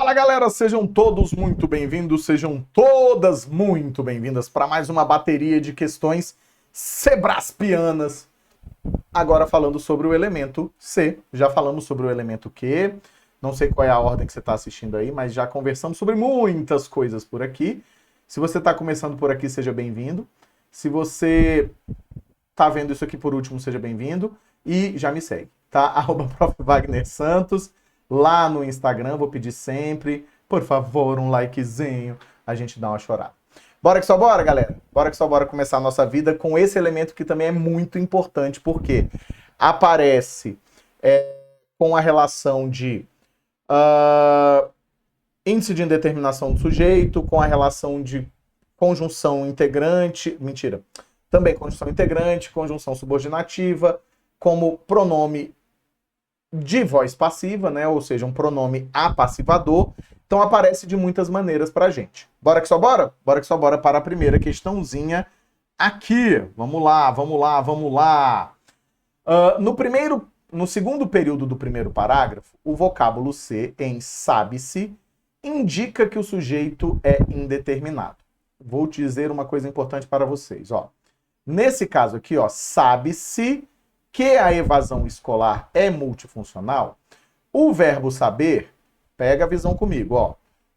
Fala galera, sejam todos muito bem-vindos, sejam todas muito bem-vindas para mais uma bateria de questões sebraspianas. Agora falando sobre o elemento C, já falamos sobre o elemento Q, não sei qual é a ordem que você está assistindo aí, mas já conversamos sobre muitas coisas por aqui. Se você está começando por aqui, seja bem-vindo. Se você está vendo isso aqui por último, seja bem-vindo. E já me segue, tá? @Prof. Wagner Santos. Lá no Instagram, vou pedir sempre, por favor, um likezinho, a gente dá uma chorada. Bora que só bora, galera? Bora que só bora começar a nossa vida com esse elemento que também é muito importante, porque aparece com a relação de índice de indeterminação do sujeito, com a relação de conjunção integrante, também conjunção integrante, conjunção subordinativa, como pronome de voz passiva, né? Ou seja, um pronome apassivador. Então aparece de muitas maneiras pra gente. Bora que só bora? Bora que só bora para a primeira questãozinha aqui. Vamos lá, vamos lá, vamos lá. No segundo período do primeiro parágrafo, o vocábulo ser em sabe-se indica que o sujeito é indeterminado. Vou te dizer uma coisa importante para vocês, ó. Nesse caso aqui, ó, sabe-se que a evasão escolar é multifuncional, o verbo saber, pega a visão comigo, ó.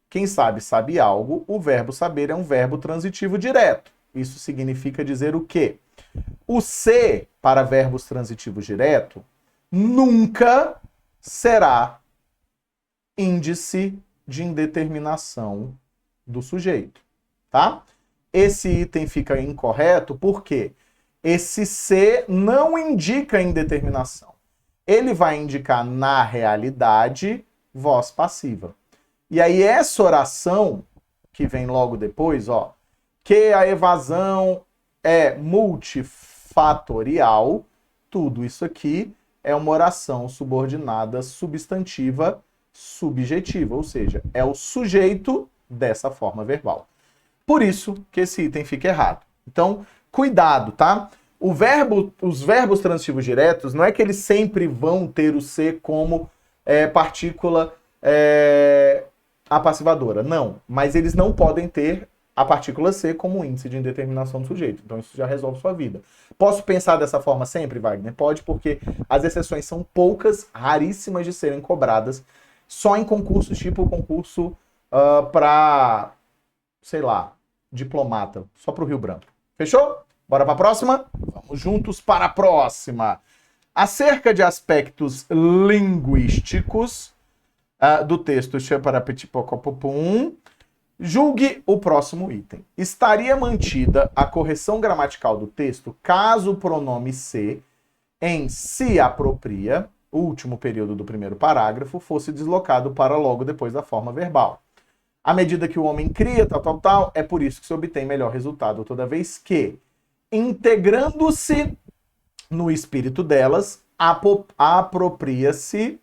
Quem sabe, sabe algo, o verbo saber é um verbo transitivo direto. Isso significa dizer o quê? O ser, para verbos transitivos direto, nunca será índice de indeterminação do sujeito, tá? Esse item fica incorreto porque esse ser não indica indeterminação. Ele vai indicar, na realidade, voz passiva. E aí essa oração, que vem logo depois, ó, que a evasão é multifatorial, tudo isso aqui é uma oração subordinada substantiva subjetiva, ou seja, é o sujeito dessa forma verbal. Por isso que esse item fica errado. Então, cuidado, tá? Os verbos transitivos diretos, não é que eles sempre vão ter o ser como partícula apassivadora. Não, mas eles não podem ter a partícula ser como índice de indeterminação do sujeito. Então isso já resolve sua vida. Posso pensar dessa forma sempre, Wagner? Pode, porque as exceções são poucas, raríssimas de serem cobradas, só em concursos tipo concurso para, sei lá, diplomata, só para o Rio Branco. Fechou? Bora para a próxima? Vamos juntos para a próxima. Acerca de aspectos linguísticos do texto, julgue o próximo item. Estaria mantida a correção gramatical do texto caso o pronome se em se apropria, o último período do primeiro parágrafo, fosse deslocado para logo depois da forma verbal. À medida que o homem cria, tal, é por isso que se obtém melhor resultado toda vez que, integrando-se no espírito delas, apropria-se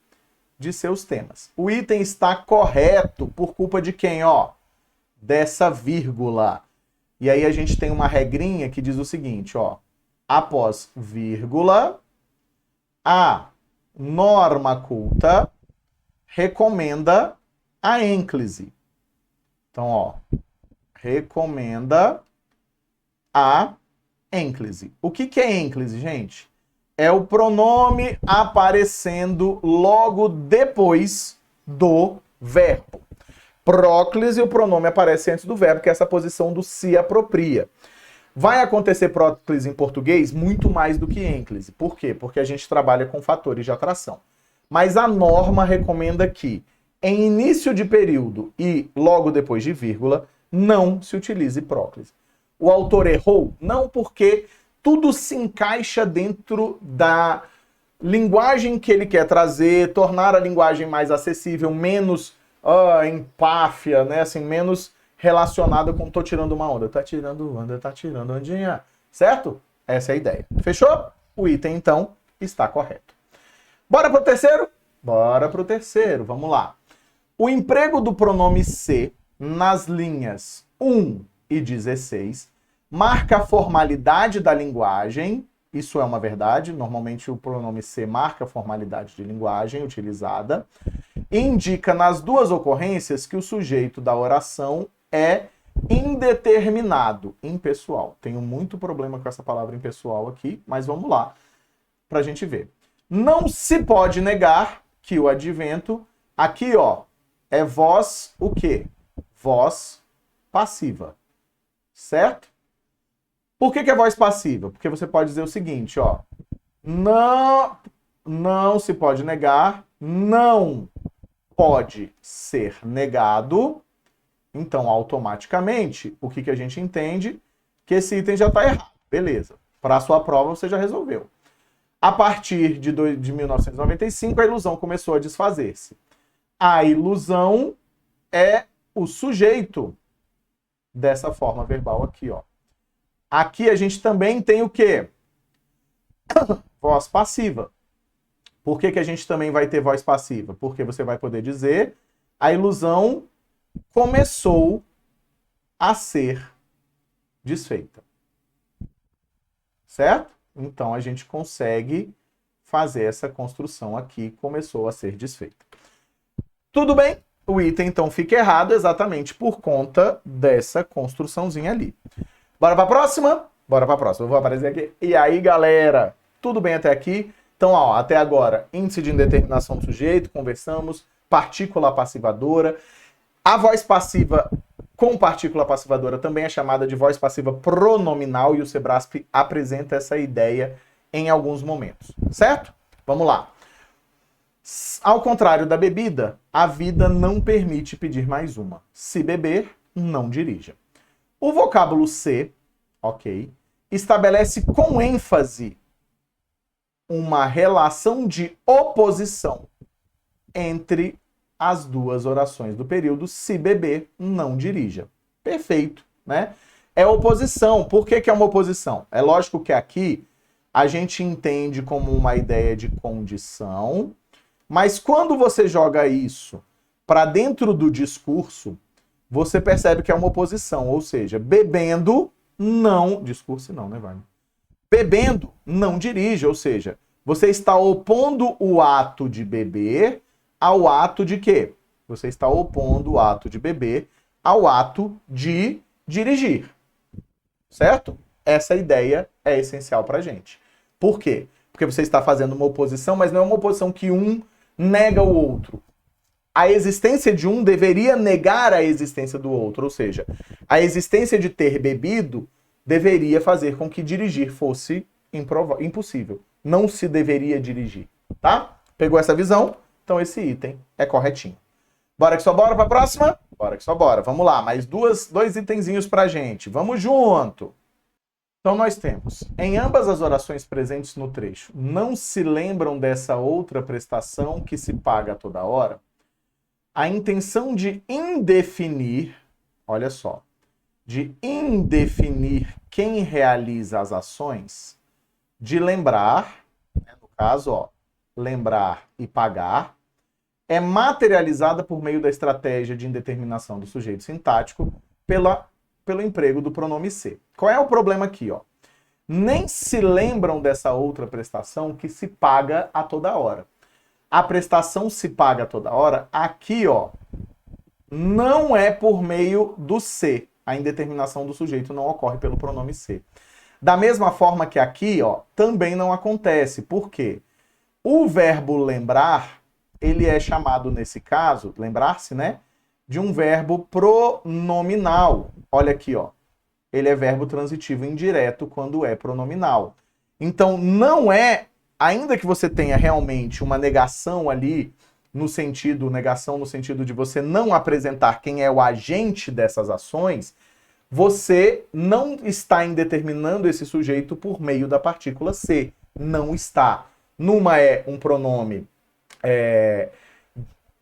de seus temas. O item está correto por culpa de quem, ó? Dessa vírgula. E aí a gente tem uma regrinha que diz o seguinte, ó. Após vírgula, a norma culta recomenda a ênclise. Então, ó, recomenda a ênclise. O que é ênclise, gente? É o pronome aparecendo logo depois do verbo. Próclise, o pronome aparece antes do verbo, que é essa posição do se apropria. Vai acontecer próclise em português muito mais do que ênclise. Por quê? Porque a gente trabalha com fatores de atração. Mas a norma recomenda que, em início de período e logo depois de vírgula, não se utilize próclise. O autor errou? Não, porque tudo se encaixa dentro da linguagem que ele quer trazer, tornar a linguagem mais acessível, menos empáfia, né? Assim, menos relacionada com tô tirando uma onda. Tá tirando onda, tá tirando ondinha. Certo? Essa é a ideia. Fechou? O item, então, está correto. Bora pro terceiro? Bora pro terceiro. Vamos lá. O emprego do pronome se nas linhas 1 e 16 marca a formalidade da linguagem. Isso é uma verdade. Normalmente o pronome se marca a formalidade de linguagem utilizada. indica nas duas ocorrências que o sujeito da oração é indeterminado, impessoal. Tenho muito problema com essa palavra impessoal aqui, mas vamos lá para a gente ver. Não se pode negar que o advento, aqui ó, é voz o quê? Voz passiva, certo? Por que é voz passiva? Porque você pode dizer o seguinte, ó, não se pode negar, não pode ser negado. Então, automaticamente, o que a gente entende? Que esse item já está errado. Beleza. Para a sua prova, você já resolveu. A partir de 1995, a ilusão começou a desfazer-se. A ilusão é o sujeito dessa forma verbal aqui, ó. Aqui a gente também tem o quê? Voz passiva. Por que a gente também vai ter voz passiva? Porque você vai poder dizer a ilusão começou a ser desfeita. Certo? Então a gente consegue fazer essa construção aqui, começou a ser desfeita. Tudo bem? O item então fica errado exatamente por conta dessa construçãozinha ali. Bora para a próxima? Bora para a próxima. Eu vou aparecer aqui. E aí, galera? Tudo bem até aqui? Então, ó, até agora, índice de indeterminação do sujeito, conversamos, partícula passivadora. A voz passiva com partícula passivadora também é chamada de voz passiva pronominal e o Sebrasp apresenta essa ideia em alguns momentos, certo? Vamos lá. Ao contrário da bebida, a vida não permite pedir mais uma. Se beber, não dirija. O vocábulo ser, ok, estabelece com ênfase uma relação de oposição entre as duas orações do período. Se beber, não dirija. Perfeito, né? É oposição. Por que é uma oposição? É lógico que aqui a gente entende como uma ideia de condição, mas quando você joga isso para dentro do discurso, você percebe que é uma oposição, ou seja, bebendo, não... Discurso não, né, Wagner? Bebendo, não dirige, ou seja, você está opondo o ato de beber ao ato de quê? Você está opondo o ato de beber ao ato de dirigir, certo? Essa ideia é essencial para a gente. Por quê? Porque você está fazendo uma oposição, mas não é uma oposição que um nega o outro. A existência de um deveria negar a existência do outro, ou seja, a existência de ter bebido deveria fazer com que dirigir fosse impossível. Não se deveria dirigir, tá? Pegou essa visão? Então esse item é corretinho. Bora que só bora para a próxima? Bora que só bora. Vamos lá, mais dois itenzinhos pra gente. Vamos junto! Então nós temos, em ambas as orações presentes no trecho, não se lembram dessa outra prestação que se paga a toda hora? A intenção de indefinir, olha só, de indefinir quem realiza as ações, de lembrar, né, no caso, ó, lembrar e pagar, é materializada por meio da estratégia de indeterminação do sujeito sintático pelo emprego do pronome ser. Qual é o problema aqui, ó? Nem se lembram dessa outra prestação que se paga a toda hora. A prestação se paga a toda hora, aqui, ó, não é por meio do ser. A indeterminação do sujeito não ocorre pelo pronome ser. Da mesma forma que aqui, ó, também não acontece. Por quê? O verbo lembrar, ele é chamado, nesse caso, lembrar-se, né? De um verbo pronominal. Olha aqui, ó. Ele é verbo transitivo indireto quando é pronominal. Então, não é, ainda que você tenha realmente uma negação ali, negação no sentido de você não apresentar quem é o agente dessas ações, você não está indeterminando esse sujeito por meio da partícula ser. Não está. Numa é um pronome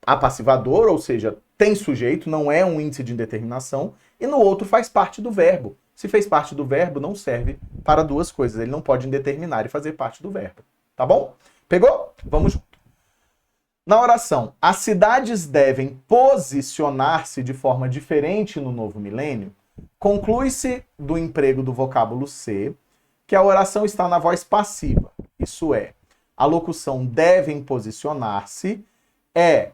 apassivador, ou seja, tem sujeito, não é um índice de indeterminação, e no outro faz parte do verbo. Se fez parte do verbo, não serve para duas coisas. Ele não pode indeterminar e fazer parte do verbo. Tá bom? Pegou? Vamos junto. Na oração, as cidades devem posicionar-se de forma diferente no novo milênio, conclui-se do emprego do vocábulo ser que a oração está na voz passiva. Isso é, a locução devem posicionar-se é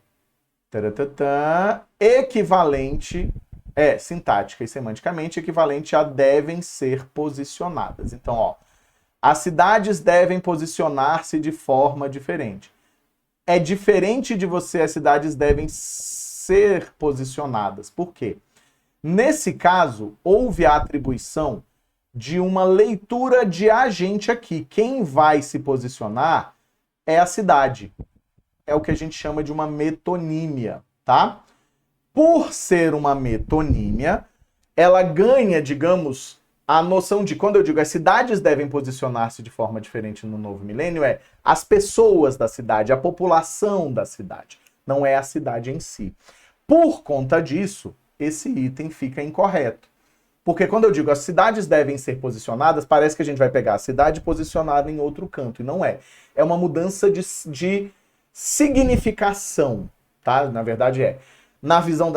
Taratã, equivalente, sintática e semanticamente equivalente a devem ser posicionadas. Então, ó, as cidades devem posicionar-se de forma diferente. É diferente de você, as cidades devem ser posicionadas. Por quê? Nesse caso, houve a atribuição de uma leitura de agente aqui. Quem vai se posicionar é a cidade. É o que a gente chama de uma metonímia, tá? Por ser uma metonímia, ela ganha, digamos, a noção de, quando eu digo as cidades devem posicionar-se de forma diferente no novo milênio, as pessoas da cidade, a população da cidade, não é a cidade em si. Por conta disso, esse item fica incorreto. Porque quando eu digo as cidades devem ser posicionadas, parece que a gente vai pegar a cidade posicionada em outro canto, e não é. É uma mudança de significação, tá? Na verdade na visão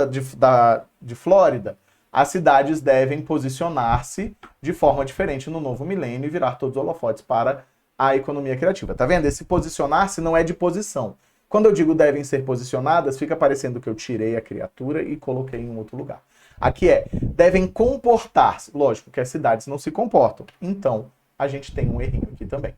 de Flórida, as cidades devem posicionar-se de forma diferente no novo milênio e virar todos os holofotes para a economia criativa. Tá vendo? Esse posicionar-se não é de posição. Quando eu digo devem ser posicionadas, fica parecendo que eu tirei a criatura e coloquei em um outro lugar. Aqui devem comportar-se. Lógico que as cidades não se comportam. Então, a gente tem um errinho aqui também.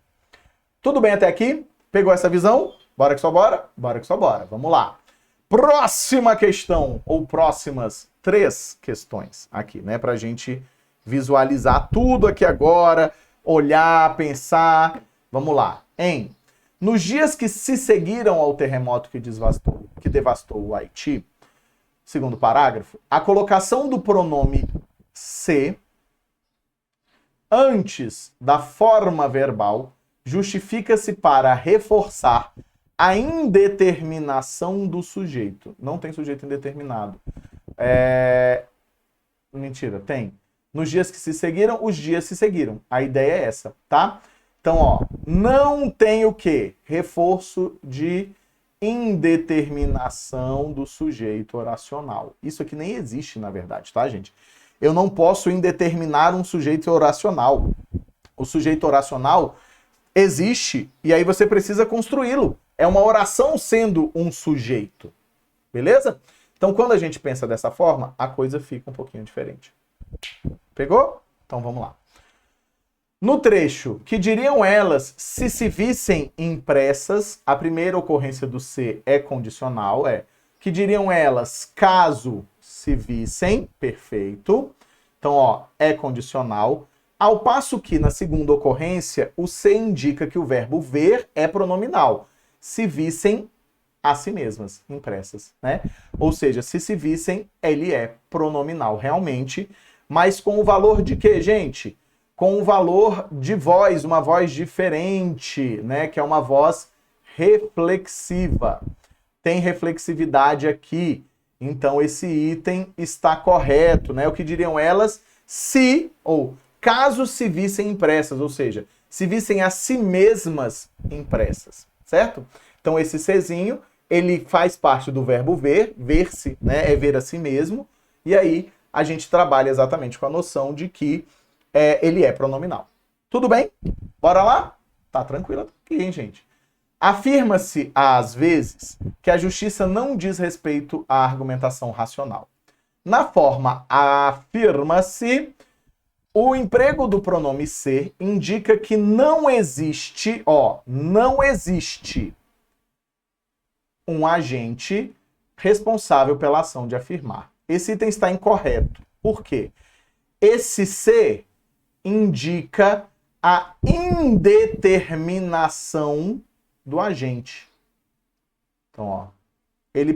Tudo bem até aqui? Pegou essa visão? Bora que só bora? Bora que só bora. Vamos lá. Próxima questão, ou próximas 3 questões aqui, né? Pra gente visualizar tudo aqui agora, olhar, pensar. Vamos lá. Nos dias que se seguiram ao terremoto que devastou o Haiti, segundo parágrafo, a colocação do pronome se antes da forma verbal justifica-se para reforçar a indeterminação do sujeito. Não tem sujeito indeterminado. Mentira, tem. Nos dias que se seguiram, os dias se seguiram. A ideia é essa, tá? Então, ó, não tem o quê? Reforço de indeterminação do sujeito oracional. Isso aqui nem existe, na verdade, tá, gente? Eu não posso indeterminar um sujeito oracional. O sujeito oracional existe e aí você precisa construí-lo. É uma oração sendo um sujeito. Beleza? Então, quando a gente pensa dessa forma, a coisa fica um pouquinho diferente. Pegou? Então, vamos lá. No trecho, que diriam elas se vissem impressas, a primeira ocorrência do se é condicional, que diriam elas caso se vissem, perfeito. Então, ó, é condicional. Ao passo que, na segunda ocorrência, o se indica que o verbo ver é pronominal. Se vissem a si mesmas, impressas, né? Ou seja, se vissem, ele é pronominal realmente, mas com o valor de quê, gente? Com o valor de voz, uma voz diferente, né? Que é uma voz reflexiva. Tem reflexividade aqui, então esse item está correto, né? O que diriam elas se, ou caso se vissem impressas, ou seja, se vissem a si mesmas impressas. Certo? Então esse sezinho, ele faz parte do verbo ver, ver-se, né? É ver a si mesmo. E aí a gente trabalha exatamente com a noção de que ele é pronominal. Tudo bem? Bora lá? Tá tranquilo aqui, hein, gente? Afirma-se, às vezes, que a justiça não diz respeito à argumentação racional. Na forma afirma-se, o emprego do pronome ser indica que não existe, não existe um agente responsável pela ação de afirmar. Esse item está incorreto. Por quê? Esse ser indica a indeterminação do agente. Então, ele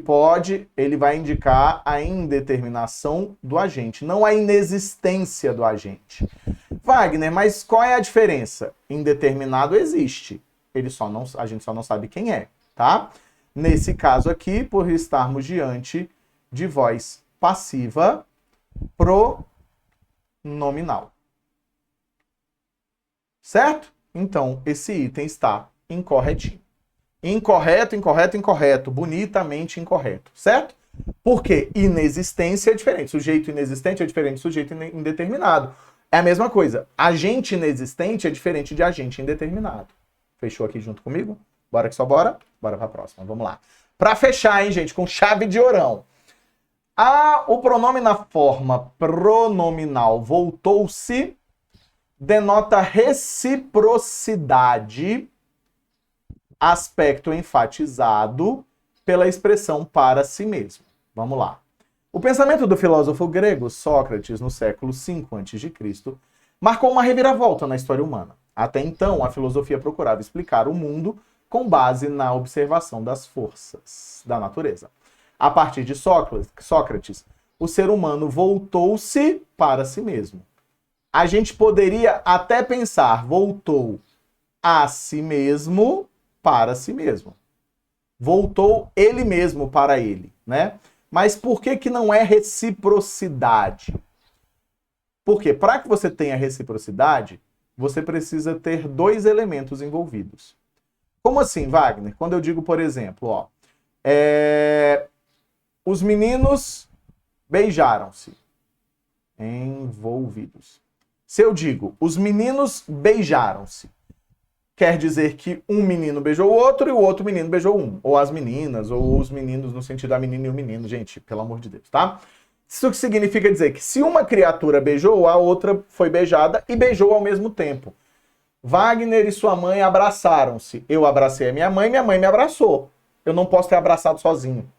vai indicar a indeterminação do agente, não a inexistência do agente. Wagner, mas qual é a diferença? Indeterminado existe, a gente só não sabe quem é, tá? Nesse caso aqui, por estarmos diante de voz passiva pronominal. Certo? Então, esse item está incorretinho. Incorreto, incorreto, incorreto. Bonitamente incorreto. Certo? Porque inexistência é diferente. Sujeito inexistente é diferente de sujeito indeterminado. É a mesma coisa. Agente inexistente é diferente de agente indeterminado. Fechou aqui junto comigo? Bora que só bora? Bora para a próxima. Vamos lá. Para fechar, hein, gente, com chave de ourão. O pronome na forma pronominal voltou-se denota reciprocidade, aspecto enfatizado pela expressão para si mesmo. Vamos lá. O pensamento do filósofo grego Sócrates, no século V a.C., marcou uma reviravolta na história humana. Até então, a filosofia procurava explicar o mundo com base na observação das forças da natureza. A partir de Sócrates, o ser humano voltou-se para si mesmo. A gente poderia até pensar, voltou a si mesmo para si mesmo. Voltou ele mesmo para ele, né? Mas por que não é reciprocidade? Porque para que você tenha reciprocidade, você precisa ter dois elementos envolvidos. Como assim, Wagner? Quando eu digo, por exemplo, os meninos beijaram-se. Envolvidos. Se eu digo, os meninos beijaram-se, quer dizer que um menino beijou o outro e o outro menino beijou um. Ou as meninas, ou os meninos, no sentido da menina e o menino. Gente, pelo amor de Deus, tá? Isso que significa dizer que se uma criatura beijou, a outra foi beijada e beijou ao mesmo tempo. Wagner e sua mãe abraçaram-se. Eu abracei a minha mãe me abraçou. Eu não posso ter abraçado sozinho.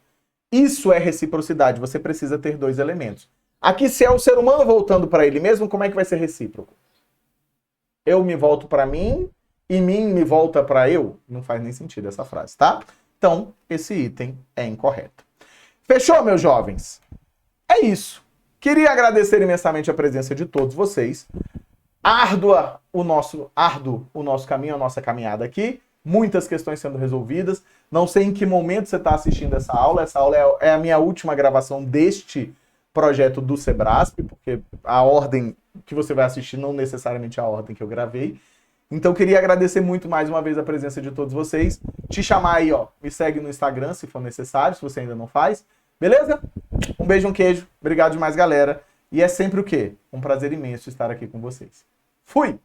Isso é reciprocidade. Você precisa ter dois elementos. Aqui, se é o ser humano voltando para ele mesmo, como é que vai ser recíproco? Eu me volto para mim e mim me volta para eu? Não faz nem sentido essa frase, tá? Então, esse item é incorreto. Fechou, meus jovens? É isso. Queria agradecer imensamente a presença de todos vocês. Árduo o nosso caminho, a nossa caminhada aqui. Muitas questões sendo resolvidas. Não sei em que momento você está assistindo essa aula. Essa aula é a minha última gravação deste projeto do Sebrasp, porque a ordem que você vai assistir não necessariamente é a ordem que eu gravei. Então, queria agradecer muito mais uma vez a presença de todos vocês. Te chamar aí, me segue no Instagram, se for necessário, se você ainda não faz. Beleza? Um beijo, um queijo. Obrigado demais, galera. E é sempre o quê? Um prazer imenso estar aqui com vocês. Fui!